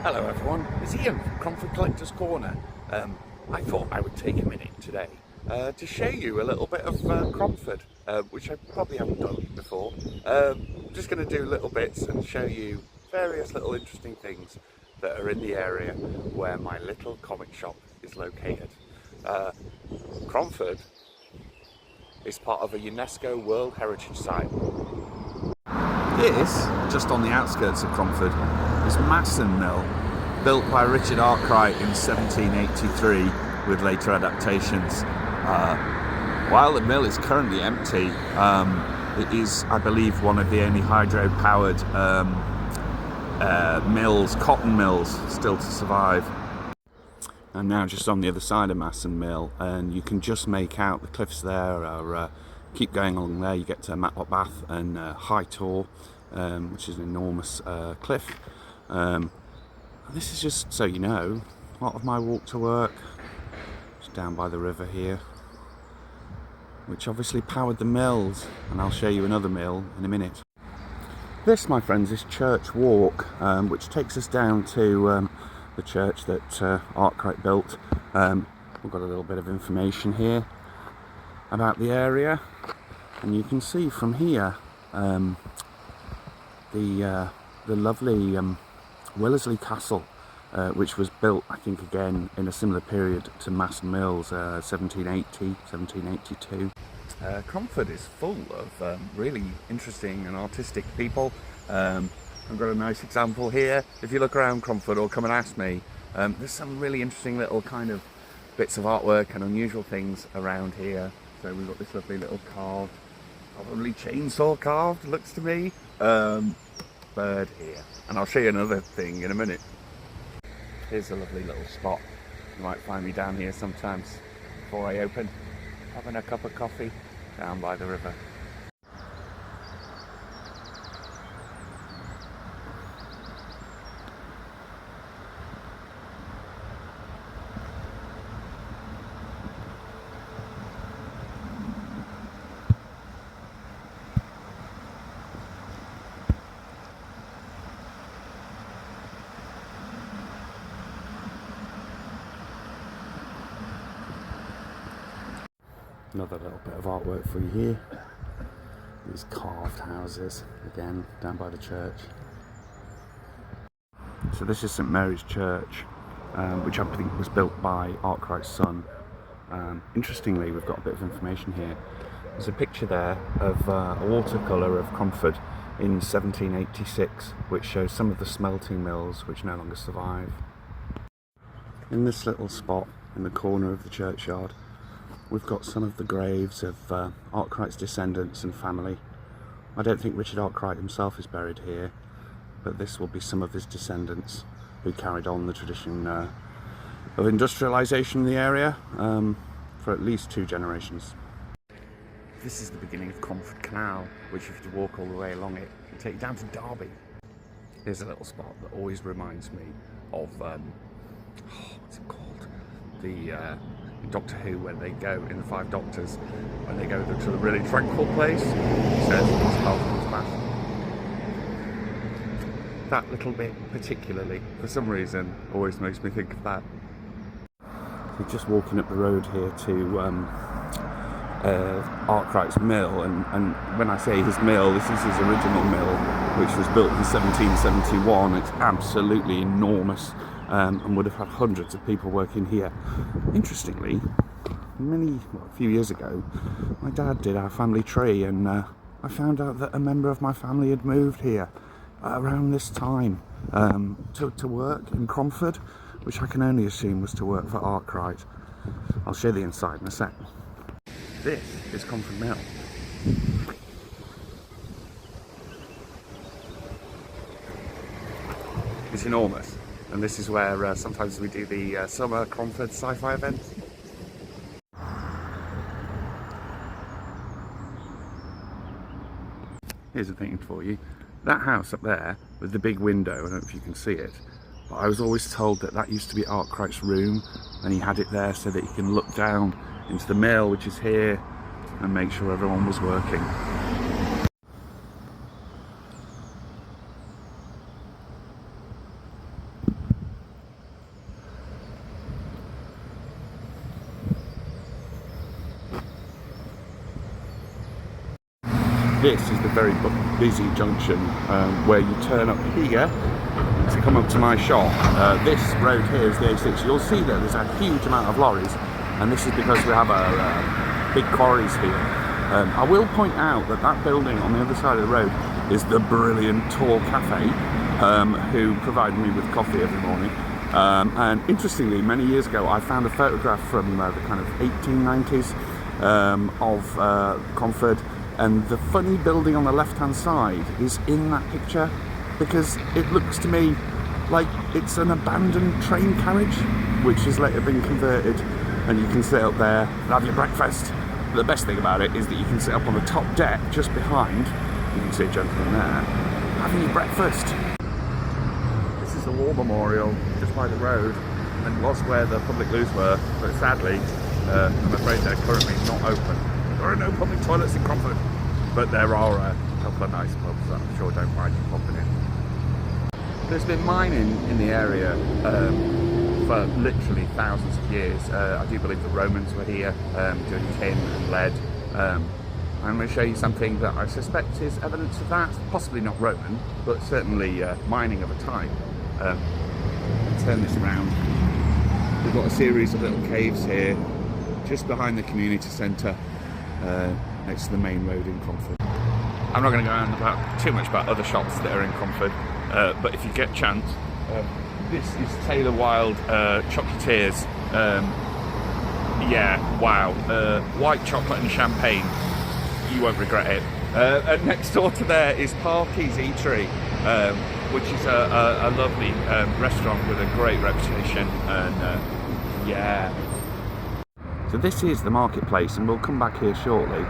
Hello everyone, it's Ian from Cromford Collector's Corner. I thought I would take a minute today to show you a little bit of Cromford, which I probably haven't done before. I'm just going to do little bits and show you various little interesting things that are in the area where my little comic shop is located. Cromford is part of a UNESCO World Heritage Site. This, just on the outskirts of Cromford, is Masson Mill, built by Richard Arkwright in 1783 with later adaptations. While the mill is currently empty, it is, I believe, one of the only hydro-powered mills, cotton mills, still to survive. I'm now just on the other side of Masson Mill, and you can just make out the cliffs there. Keep going along there, you get to Matlock Bath and High Tor, which is an enormous cliff. This is just so you know, part of my walk to work. It's down by the river here, which obviously powered the mills, and I'll show you another mill in a minute. This, my friends, is Church Walk, which takes us down to the church that Arkwright built. We've got a little bit of information here about the area, and you can see from here the lovely Wellesley Castle, which was built, I think, again in a similar period to Masson Mills, 1780, 1782. Cromford is full of really interesting and artistic people. I've got a nice example here. If you look around Cromford or come and ask me, there's some really interesting little kind of bits of artwork and unusual things around here. So we've got this lovely little carved, probably chainsaw carved, looks to me, bird here. And I'll show you another thing in a minute. Here's a lovely little spot. You might find me down here sometimes before I open, having a cup of coffee down by the river. Another little bit of artwork for you here. These carved houses, again, down by the church. So this is St Mary's Church, which I think was built by Arkwright's son. Interestingly, we've got a bit of information here. There's a picture there of a watercolour of Cromford in 1786, which shows some of the smelting mills which no longer survive. In this little spot in the corner of the churchyard, we've got some of the graves of Arkwright's descendants and family. I don't think Richard Arkwright himself is buried here, but this will be some of his descendants who carried on the tradition of industrialisation in the area for at least 2 generations. This is the beginning of Cromford Canal, which if you walk all the way along it, can take you down to Derby. Here's a little spot that always reminds me of, what's it called? The Doctor Who, when they go in the 5 Doctors, when they go to the really tranquil place, it says it's Halfman's Bath. That little bit particularly, for some reason, always makes me think of that. We're just walking up the road here to Arkwright's mill, and when I say his mill, this is his original mill, which was built in 1771. It's absolutely enormous. And would have had hundreds of people working here. Interestingly, a few years ago, my dad did our family tree, and I found out that a member of my family had moved here around this time to work in Cromford, which I can only assume was to work for Arkwright. I'll show you the inside in a sec. This is Cromford Mill. It's enormous. And this is where sometimes we do the summer Cromford sci-fi events. Here's the thing for you. That house up there with the big window, I don't know if you can see it, but I was always told that that used to be Arkwright's room, and he had it there so that he can look down into the mill, which is here, and make sure everyone was working. this is the very busy junction where you turn up here to come up to my shop. This road here is the A6. You'll see that there's a huge amount of lorries, and this is because we have big quarries here. I will point out that that building on the other side of the road is the brilliant Tor Cafe, who provide me with coffee every morning. And interestingly, many years ago, I found a photograph from the kind of 1890s of Cromford, and the funny building on the left-hand side is in that picture because it looks to me like it's an abandoned train carriage, which has later been converted, and you can sit up there and have your breakfast. But the best thing about it is that you can sit up on the top deck just behind. You can see a gentleman there having your breakfast. This is the War Memorial just by the road, and was where the public loos were, but sadly, I'm afraid they're currently not open. There are no public toilets in Cromford, but there are a couple of nice pubs that I'm sure don't mind you popping in. There's been mining in the area for literally thousands of years. I do believe the Romans were here doing tin and lead. I'm going to show you something that I suspect is evidence of that. Possibly not Roman, but certainly mining of a time. Turn this around. We've got a series of little caves here, just behind the community centre, next to the main road in Cromford. I'm not going to go on about too much about other shops that are in Cromford, but if you get a chance, this is Taylor Wilde Chocolatiers. Yeah, wow. White chocolate and champagne. You won't regret it. And next door to there is Parky's Eatery, which is a lovely restaurant with a great reputation. And yeah. So this is the marketplace, and we'll come back here shortly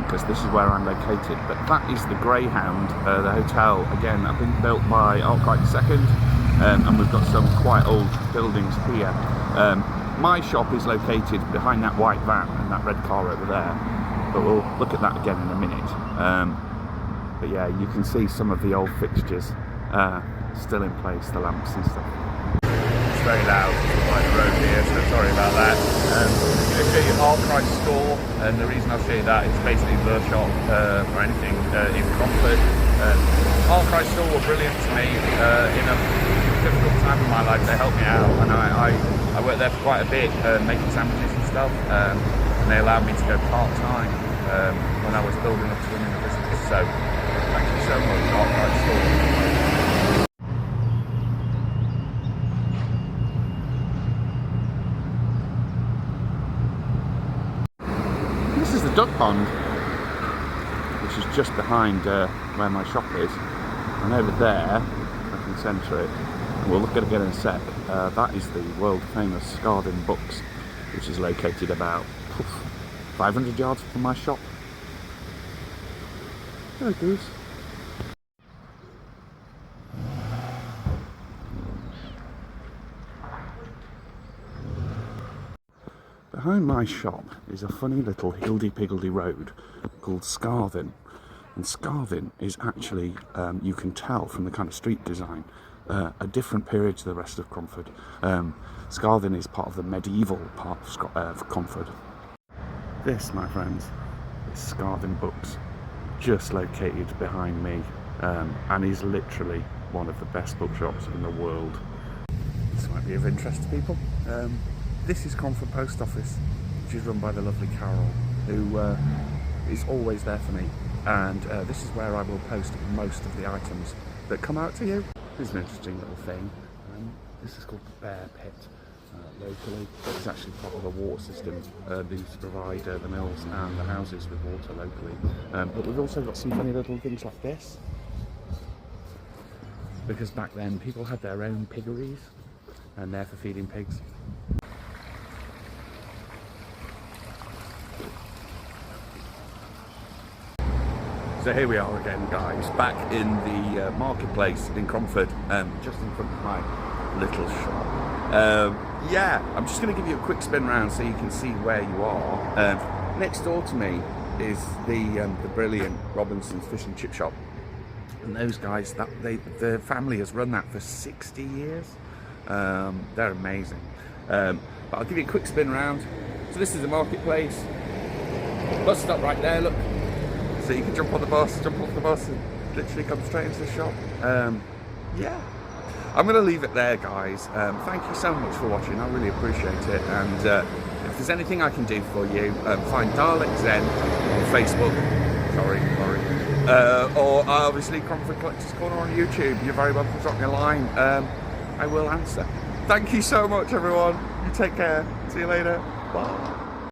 because this is where I'm located. But that is the Greyhound, the hotel. Again, I've been built by Arkwright II, and we've got some quite old buildings here. My shop is located behind that white van and that red car over there, but we'll look at that again in a minute. But yeah, you can see some of the old fixtures still in place, the lamps and stuff. It's very loud by the road here, so sorry about that. I'm going to show you Arkwright store, and the reason I'll show you that is basically the shop for anything in Cromford. Arkwright store were brilliant to me in a difficult time in my life. They helped me out, and I worked there for quite a bit, making sandwiches and stuff, and they allowed me to go part-time when I was building up to running the business. So thank you so much, Arkwright store. This is the duck pond, which is just behind where my shop is, and over there, I can centre it, and we'll look at it again in a sec. That is the world famous Scarvin Books, which is located about 500 yards from my shop. There it goes. Behind my shop is a funny little higgledy-piggledy road called Scarvin. And Scarvin is actually, you can tell from the kind of street design, a different period to the rest of Cromford. Scarvin is part of the medieval part of Cromford. This, my friends, is Scarvin Books, just located behind me, and is literally one of the best bookshops in the world. This might be of interest to people. This is Cromford Post Office, which is run by the lovely Carol, who is always there for me, and this is where I will post most of the items that come out to you. This is an interesting little thing. This is called the Bear Pit locally. It's actually part of a water system. They used to provide the mills and the houses with water locally. But we've also got some funny little things like this, because back then people had their own piggeries, and they're for feeding pigs. So here we are again, guys, back in the marketplace in Cromford, just in front of my little shop. Yeah, I'm just going to give you a quick spin round so you can see where you are. Next door to me is the brilliant Robinson's Fish and Chip Shop, and those guys, the family has run that for 60 years. They're amazing. But I'll give you a quick spin round. So this is the marketplace. Bus stop right there, look. So you can jump on the bus, jump off the bus, and literally come straight into the shop. Yeah. I'm going to leave it there, guys. Thank you so much for watching. I really appreciate it. And if there's anything I can do for you, find Dalek Zen on Facebook. Sorry. Or obviously Cromford Collector's Corner on YouTube. You're very welcome to drop me a line. I will answer. Thank you so much, everyone. You take care. See you later. Bye.